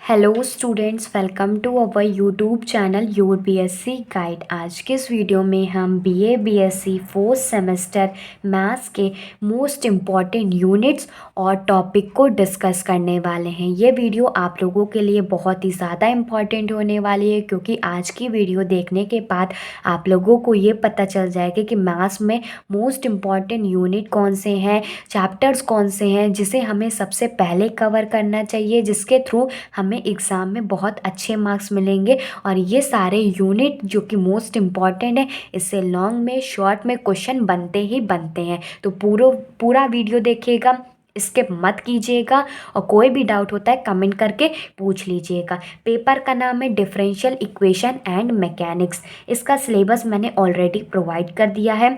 Hello students, welcome to our YouTube channel your BSc guide. आज के इस video में हम BA BSc fourth semester maths के मोस्ट इम्पॉर्टेंट यूनिट्स और टॉपिक को डिस्कस करने वाले हैं। ये वीडियो आप लोगों के लिए बहुत ही ज़्यादा इम्पॉर्टेंट होने वाली है, क्योंकि आज की वीडियो देखने के बाद आप लोगों को ये पता चल जाएगा कि मैथ्स में मोस्ट इम्पॉर्टेंट यूनिट कौन से हैं, चैप्टर्स कौन से हैं जिसे हमें सबसे पहले कवर करना चाहिए, जिसके थ्रू हमें एग्ज़ाम में बहुत अच्छे मार्क्स मिलेंगे। और ये सारे यूनिट जो कि मोस्ट इम्पॉर्टेंट है, इससे लॉन्ग में शॉर्ट में क्वेश्चन बनते ही बनते हैं। तो पूरा वीडियो देखिएगा, स्किप मत कीजिएगा, और कोई भी डाउट होता है कमेंट करके पूछ लीजिएगा। पेपर का नाम है डिफरेंशियल इक्वेशन एंड मैकेनिक्स। इसका सिलेबस मैंने ऑलरेडी प्रोवाइड कर दिया है।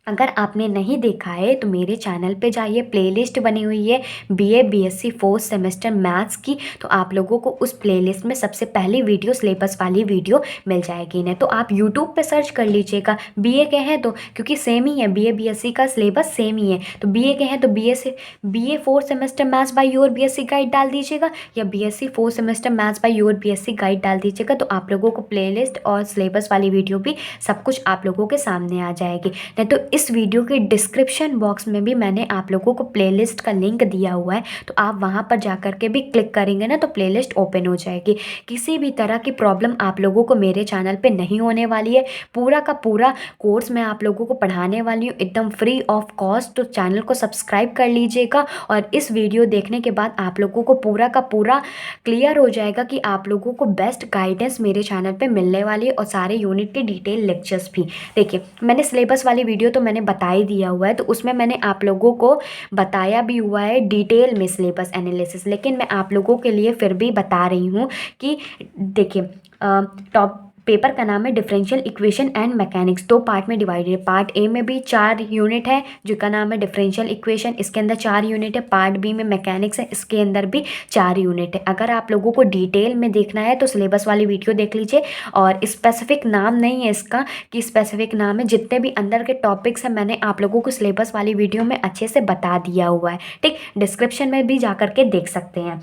अगर आपने नहीं देखा है तो मेरे चैनल पे जाइए, प्लेलिस्ट बनी हुई है BA BSc fourth semester maths की, तो आप लोगों को उस प्लेलिस्ट में सबसे पहली वीडियो सिलेबस वाली वीडियो मिल जाएगी। नहीं तो आप यूट्यूब पे सर्च कर लीजिएगा, बीए के हैं तो, क्योंकि सेम ही है, बीए बीएससी का सिलेबस सेम ही है, तो बीए के हैं तो BA fourth semester maths by your BSc guide डाल दीजिएगा, या BSc fourth semester maths by your BSc guide डाल दीजिएगा। तो आप लोगों को प्लेलिस्ट और सिलेबस वाली वीडियो भी सब कुछ आप लोगों के सामने आ जाएगी। नहीं तो इस वीडियो के डिस्क्रिप्शन बॉक्स में भी मैंने आप लोगों को प्लेलिस्ट का लिंक दिया हुआ है, तो आप वहां पर जाकर के भी क्लिक करेंगे ना तो प्लेलिस्ट ओपन हो जाएगी। किसी भी तरह की प्रॉब्लम आप लोगों को मेरे चैनल पे नहीं होने वाली है। पूरा का पूरा कोर्स मैं आप लोगों को पढ़ाने वाली हूँ एकदम फ्री ऑफ कॉस्ट। तो चैनल को सब्सक्राइब कर लीजिएगा, और इस वीडियो देखने के बाद आप लोगों को पूरा का पूरा क्लियर हो जाएगा कि आप लोगों को बेस्ट गाइडेंस मेरे चैनल पे मिलने वाली है, और सारे यूनिट के डिटेल लेक्चर्स भी। देखिए, मैंने सिलेबस वाली वीडियो तो मैंने बता ही दिया हुआ है, तो उसमें मैंने आप लोगों को बताया भी हुआ है डिटेल में सिलेबस एनालिसिस, लेकिन मैं आप लोगों के लिए फिर भी बता रही हूँ कि देखिए, टॉप पेपर का नाम है डिफरेंशियल इक्वेशन एंड मैकेनिक्स। दो पार्ट में डिवाइडेड है। पार्ट ए में भी 4 यूनिट है जिसका नाम है डिफरेंशियल इक्वेशन, इसके अंदर 4 यूनिट है। पार्ट बी में मैकेनिक्स है, इसके अंदर भी 4 यूनिट है। अगर आप लोगों को डिटेल में देखना है तो सिलेबस वाली वीडियो देख लीजिए। और स्पेसिफिक नाम नहीं है इसका कि स्पेसिफिक नाम है, जितने भी अंदर के टॉपिक्स हैं मैंने आप लोगों को सिलेबस वाली वीडियो में अच्छे से बता दिया हुआ है। ठीक, डिस्क्रिप्शन में भी जा करके देख सकते हैं।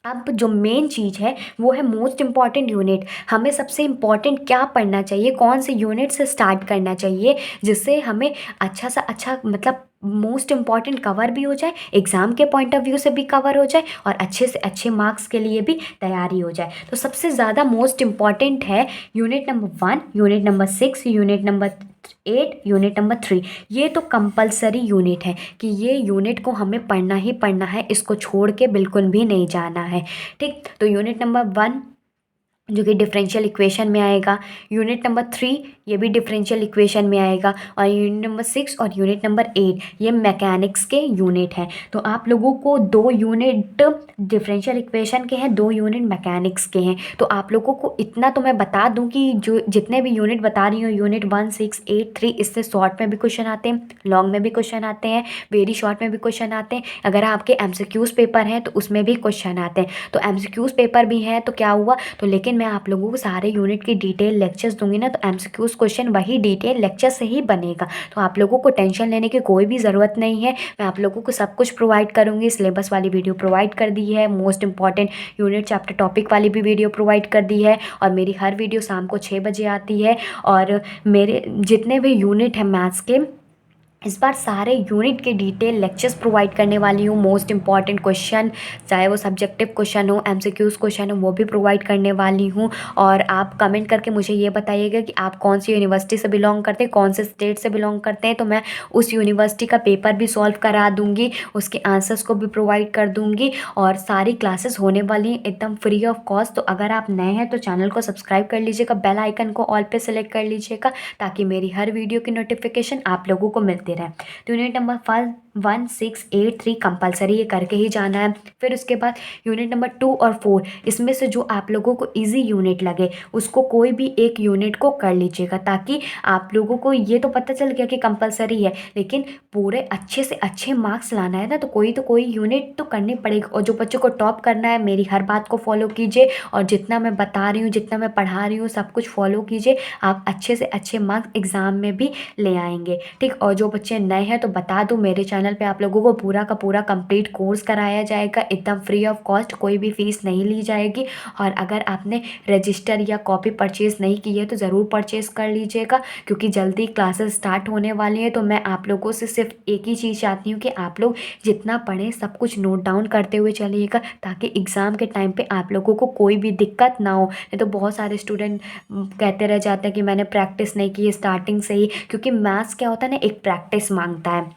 अब जो मेन चीज़ है वो है मोस्ट इम्पॉर्टेंट यूनिट। हमें सबसे इम्पॉर्टेंट क्या पढ़ना चाहिए, कौन से यूनिट से स्टार्ट करना चाहिए, जिससे हमें अच्छा सा अच्छा मतलब मोस्ट इम्पॉर्टेंट कवर भी हो जाए, एग्ज़ाम के पॉइंट ऑफ व्यू से भी कवर हो जाए, और अच्छे से अच्छे मार्क्स के लिए भी तैयारी हो जाए। तो सबसे ज़्यादा मोस्ट इम्पॉर्टेंट है unit number 1, unit number 6, unit number 8, unit number 3। ये तो कंपलसरी यूनिट है कि ये यूनिट को हमें पढ़ना ही पढ़ना है, इसको छोड़ के बिल्कुल भी नहीं जाना है। ठीक, तो यूनिट नंबर 1 जो कि डिफरेंशियल इक्वेशन में आएगा, यूनिट नंबर 3 ये भी डिफरेंशियल इक्वेशन में आएगा, और यूनिट नंबर 6 और यूनिट नंबर 8 ये मैकेनिक्स के यूनिट हैं। तो आप लोगों को 2 यूनिट डिफरेंशियल इक्वेशन के हैं, 2 यूनिट मैकेनिक्स के हैं। तो आप लोगों को इतना तो मैं बता दूं कि जो जितने भी यूनिट बता रही हूँ, यूनिट 1, 6, 8, 3, इससे शॉर्ट में भी क्वेश्चन आते हैं, लॉन्ग में भी क्वेश्चन आते हैं, वेरी शॉर्ट में भी क्वेश्चन आते हैं। अगर आपके MCQs पेपर हैं तो उसमें भी क्वेश्चन आते हैं। तो MCQs पेपर भी हैं तो क्या हुआ, तो लेकिन मैं आप लोगों को सारे यूनिट की डिटेल लेक्चर्स दूंगी ना, तो MCQs क्वेश्चन वही डिटेल लेक्चर से ही बनेगा। तो आप लोगों को टेंशन लेने की कोई भी ज़रूरत नहीं है। मैं आप लोगों को सब कुछ प्रोवाइड करूंगी। सिलेबस वाली वीडियो प्रोवाइड कर दी है, most important unit chapter topic वाली भी वीडियो प्रोवाइड कर दी है, और मेरी हर वीडियो शाम को 6 बजे आती है। और मेरे जितने भी यूनिट हैं मैथ्स के, इस बार सारे यूनिट के डिटेल लेक्चर्स प्रोवाइड करने वाली हूँ। मोस्ट इंपॉर्टेंट क्वेश्चन, चाहे वो सब्जेक्टिव क्वेश्चन हो, MCQs क्वेश्चन हो, वो भी प्रोवाइड करने वाली हूँ। और आप कमेंट करके मुझे ये बताइएगा कि आप कौन सी यूनिवर्सिटी से बिलोंग करते हैं, कौन से स्टेट से बिलोंग करते हैं, तो मैं उस यूनिवर्सिटी का पेपर भी सॉल्व करा दूँगी, उसके आंसर्स को भी प्रोवाइड कर दूँगी। और सारी क्लासेस होने वाली हैं एकदम फ्री ऑफ कॉस्ट। तो अगर आप नए हैं तो चैनल को सब्सक्राइब कर लीजिएगा, बेल आइकन को ऑल पे सेलेक्ट कर लीजिएगा, ताकि मेरी हर वीडियो की नोटिफिकेशन आप लोगों को मिलती रहे। तो यूनिट नंबर 1, 6, 8, 3 कंपलसरी ये करके ही जाना है। फिर उसके बाद यूनिट नंबर 2 और 4, इसमें से जो आप लोगों को इजी यूनिट लगे उसको कोई भी एक यूनिट को कर लीजिएगा, ताकि आप लोगों को ये तो पता चल गया कि कंपलसरी है, लेकिन पूरे अच्छे से अच्छे मार्क्स लाना है ना, तो कोई यूनिट तो करनी पड़ेगी। और जो बच्चों को टॉप करना है, मेरी हर बात को फॉलो कीजिए, और जितना मैं बता रही हूँ, जितना मैं पढ़ा रही हूँ, सब कुछ फॉलो कीजिए। आप अच्छे से अच्छे मार्क्स एग्ज़ाम में भी ले आएंगे। ठीक, और जो बच्चे नए हैं तो बता दूं, मेरे चैनल पे आप लोगों को पूरा का पूरा कंप्लीट कोर्स कराया जाएगा, एकदम फ्री ऑफ कॉस्ट, कोई भी फीस नहीं ली जाएगी। और अगर आपने रजिस्टर या कॉपी परचेज़ नहीं की है तो ज़रूर परचेज़ कर लीजिएगा, क्योंकि जल्दी क्लासेस स्टार्ट होने वाली हैं। तो मैं आप लोगों से सिर्फ एक ही चीज़ चाहती हूँ कि आप लोग जितना पढ़ें सब कुछ नोट डाउन करते हुए चलिएगा, ताकि एग्ज़ाम के टाइम पे आप लोगों को कोई भी दिक्कत ना हो। नहीं तो बहुत सारे स्टूडेंट कहते रह जाते हैं कि मैंने प्रैक्टिस नहीं की है स्टार्टिंग से ही, क्योंकि मैथ्स क्या होता है ना, एक प्रैक्टिस मांगता है।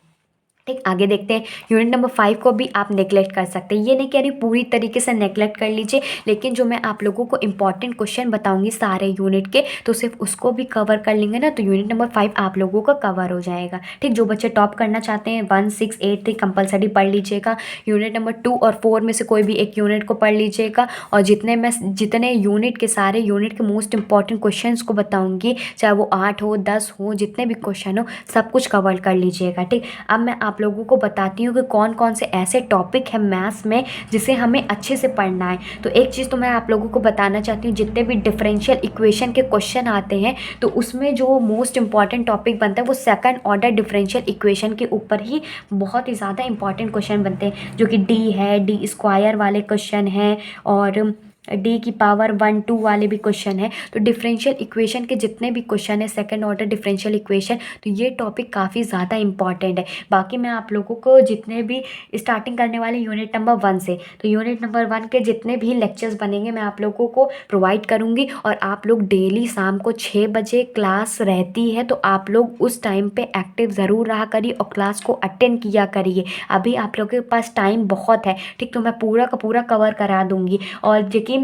ठीक, आगे देखते हैं। यूनिट नंबर 5 को भी आप नेगलेक्ट कर सकते हैं, ये नहीं कह रही पूरी तरीके से नेगलेक्ट कर लीजिए, लेकिन जो मैं आप लोगों को इंपॉर्टेंट क्वेश्चन बताऊंगी सारे यूनिट के, तो सिर्फ उसको भी कवर कर लेंगे ना, तो यूनिट नंबर 5 आप लोगों का कवर हो जाएगा। ठीक, जो बच्चे टॉप करना चाहते हैं 1, 6, 8 3 कंपलसरी पढ़ लीजिएगा। यूनिट नंबर 2 और 4 में से कोई भी एक यूनिट को पढ़ लीजिएगा, और जितने यूनिट के सारे यूनिट के मोस्ट इंपॉर्टेंट क्वेश्चन को बताऊँगी, चाहे वो 8 हो 10 हो, जितने भी क्वेश्चन हो सब कुछ कवर कर लीजिएगा। ठीक, अब मैं आप लोगों को बताती हूँ कि कौन कौन से ऐसे टॉपिक है मैथ्स में जिसे हमें अच्छे से पढ़ना है। तो एक चीज़ तो मैं आप लोगों को बताना चाहती हूँ, जितने भी डिफरेंशियल इक्वेशन के क्वेश्चन आते हैं तो उसमें जो मोस्ट इंपॉर्टेंट टॉपिक बनता है वो सेकंड ऑर्डर डिफरेंशियल इक्वेशन के ऊपर ही बहुत ही ज़्यादा इंपॉर्टेंट क्वेश्चन बनते हैं, जो कि डी है, डी स्क्वायर वाले क्वेश्चन हैं, और डी की पावर 1 2 वाले भी क्वेश्चन है। तो डिफरेंशियल इक्वेशन के जितने भी क्वेश्चन है सेकंड ऑर्डर डिफरेंशियल इक्वेशन, तो ये टॉपिक काफ़ी ज़्यादा इंपॉर्टेंट है। बाकी मैं आप लोगों को जितने भी स्टार्टिंग करने वाले यूनिट नंबर 1 से, तो यूनिट नंबर 1 के जितने भी लेक्चर्स बनेंगे मैं आप लोगों को प्रोवाइड करूँगी, और आप लोग डेली शाम को 6 बजे क्लास रहती है, तो आप लोग उस टाइम पे एक्टिव ज़रूर रहा करिए और क्लास को अटेंड किया करिए। अभी आप लोगों के पास टाइम बहुत है। ठीक, तो मैं पूरा का पूरा कवर करा दूँगी। और यकीन,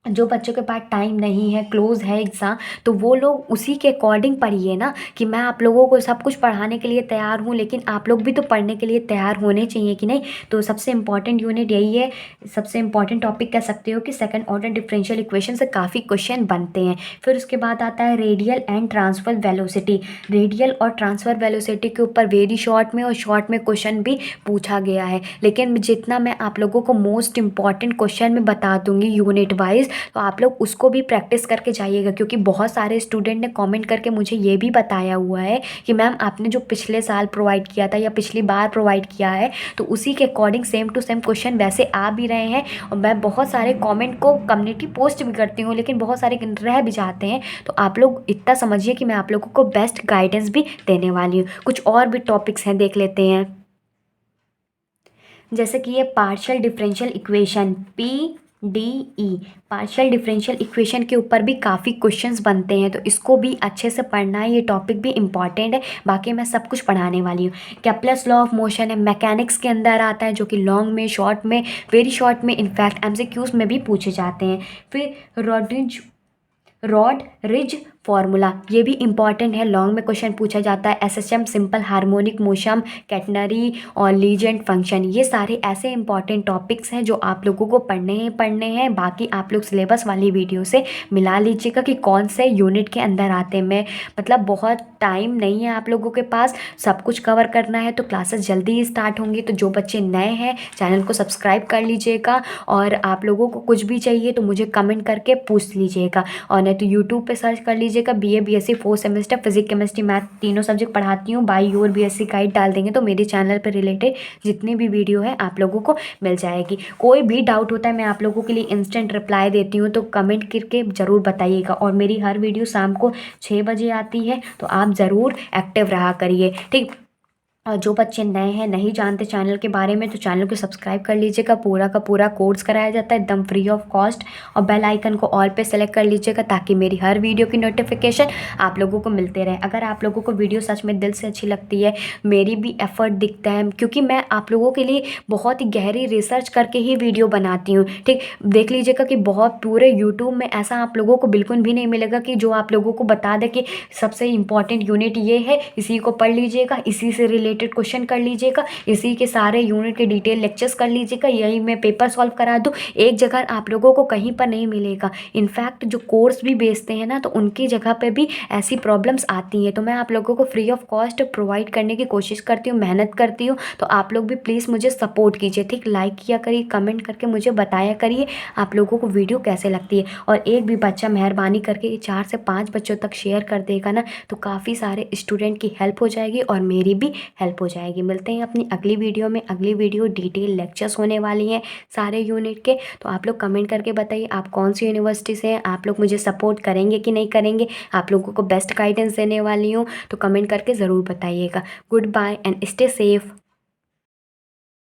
जो बच्चों के पास टाइम नहीं है, क्लोज है एग्ज़ाम, तो वो लोग उसी के अकॉर्डिंग पढ़िए ना, कि मैं आप लोगों को सब कुछ पढ़ाने के लिए तैयार हूँ, लेकिन आप लोग भी तो पढ़ने के लिए तैयार होने चाहिए कि नहीं। तो सबसे इंपॉर्टेंट यूनिट यही है, सबसे इंपॉर्टेंट टॉपिक कह सकते हो कि सेकंड ऑर्डर डिफरेंशियल इक्वेशन से काफ़ी क्वेश्चन बनते हैं। फिर उसके बाद आता है radial and transfer velocity. Radial और ट्रांसफर वेलोसिटी के ऊपर वेरी शॉर्ट में और शॉर्ट में क्वेश्चन भी पूछा गया है, लेकिन जितना मैं आप लोगों को मोस्ट इंपॉर्टेंट क्वेश्चन में बता दूंगी यूनिट वाइज, तो आप लोग उसको भी प्रैक्टिस करके जाइएगा, क्योंकि बहुत सारे स्टूडेंट ने कमेंट करके मुझे ये भी बताया हुआ है कि मैम आपने जो पिछले साल प्रोवाइड किया था या पिछली बार प्रोवाइड किया है, तो उसी के according same to same question वैसे आ भी रहे हैं। और मैं बहुत सारे कमेंट को कम्युनिटी पोस्ट भी करती हूँ, लेकिन बहुत सारे रह भी जाते हैं। तो आप लोग इतना समझिए कि मैं आप लोगों को बेस्ट गाइडेंस भी देने वाली हूँ। कुछ और भी टॉपिक्स हैं, देख लेते हैं। जैसे कि ये partial differential equation PDE, partial differential equation के ऊपर भी काफ़ी क्वेश्चंस बनते हैं, तो इसको भी अच्छे से पढ़ना है, ये टॉपिक भी इंपॉर्टेंट है। बाकी मैं सब कुछ पढ़ाने वाली हूँ। केप्लर्स लॉ ऑफ मोशन है, मैकेनिक्स के अंदर आता है, जो कि लॉन्ग में, शॉर्ट में, वेरी शॉर्ट में, इनफैक्ट MCQs में भी पूछे जाते हैं। फिर रॉड रिज फॉर्मूला, ये भी इंपॉर्टेंट है, लॉन्ग में क्वेश्चन पूछा जाता है। SHM simple harmonic motion, catenary और लीजेंड फंक्शन, ये सारे ऐसे इंपॉर्टेंट टॉपिक्स हैं जो आप लोगों को पढ़ने हैं। बाकी आप लोग सिलेबस वाली वीडियो से मिला लीजिएगा कि कौन से यूनिट के अंदर आते हैं। मैं मतलब बहुत टाइम नहीं है आप लोगों के पास, सब कुछ कवर करना है, तो क्लासेस जल्दी ही स्टार्ट होंगी। तो जो बच्चे नए हैं चैनल को सब्सक्राइब कर लीजिएगा, और आप लोगों को कुछ भी चाहिए तो मुझे कमेंट करके पूछ लीजिएगा, और नहीं तो यूट्यूब पे सर्च कर लीजिएगा BA BSc 4 semester physics chemistry math तीनों सब्जेक्ट पढ़ाती हूँ बाय योर BSc गाइड डाल देंगे, तो मेरे चैनल पर रिलेटेड जितनी भी वीडियो है आप लोगों को मिल जाएगी। कोई भी डाउट होता है मैं आप लोगों के लिए इंस्टेंट रिप्लाई देती हूँ, तो कमेंट करके ज़रूर बताइएगा। और मेरी हर वीडियो शाम को 6 बजे आती है, तो आप ज़रूर एक्टिव रहा करिए। ठीक, और जो बच्चे नए हैं, नहीं जानते चैनल के बारे में, तो चैनल को सब्सक्राइब कर लीजिएगा। पूरा का पूरा कोर्स कराया जाता है एकदम फ्री ऑफ कॉस्ट, और बेल आइकन को ऑल पे सेलेक्ट कर लीजिएगा, ताकि मेरी हर वीडियो की नोटिफिकेशन आप लोगों को मिलते रहे। अगर आप लोगों को वीडियो सच में दिल से अच्छी लगती है, मेरी भी एफर्ट दिखता है, क्योंकि मैं आप लोगों के लिए बहुत ही गहरी रिसर्च करके ही वीडियो बनाती हूँ। ठीक, देख लीजिएगा कि बहुत पूरे यूट्यूब में ऐसा आप लोगों को बिल्कुल भी नहीं मिलेगा कि जो आप लोगों को बता दे कि सबसे इम्पॉर्टेंट यूनिट ये है, इसी को पढ़ लीजिएगा, इसी से रिलेटेड रिलेटेड क्वेश्चन कर लीजिएगा, इसी के सारे यूनिट के डिटेल लेक्चर्स कर लीजिएगा, यही मैं पेपर सॉल्व करा दूँ। एक जगह आप लोगों को कहीं पर नहीं मिलेगा। इनफैक्ट जो कोर्स भी बेचते हैं ना, तो उनकी जगह पे भी ऐसी प्रॉब्लम्स आती हैं। तो मैं आप लोगों को फ्री ऑफ कॉस्ट प्रोवाइड करने की कोशिश करती हूँ, मेहनत करती हूँ। तो आप लोग भी प्लीज़ मुझे सपोर्ट कीजिए, ठीक। लाइक किया करिए, कमेंट करके मुझे बताया करिए आप लोगों को वीडियो कैसे लगती है। और एक भी बच्चा मेहरबानी करके 4 से 5 बच्चों तक शेयर कर देगा ना, तो काफ़ी सारे स्टूडेंट की हेल्प हो जाएगी और मेरी भी हेल्प हो जाएगी। मिलते हैं अपनी अगली वीडियो में। अगली वीडियो डिटेल लेक्चर्स होने वाली हैं सारे यूनिट के। तो आप लोग कमेंट करके बताइए आप कौन सी यूनिवर्सिटी से हैं, आप लोग मुझे सपोर्ट करेंगे कि नहीं करेंगे। आप लोगों को बेस्ट गाइडेंस देने वाली हूँ, तो कमेंट करके ज़रूर बताइएगा। Goodbye and stay safe.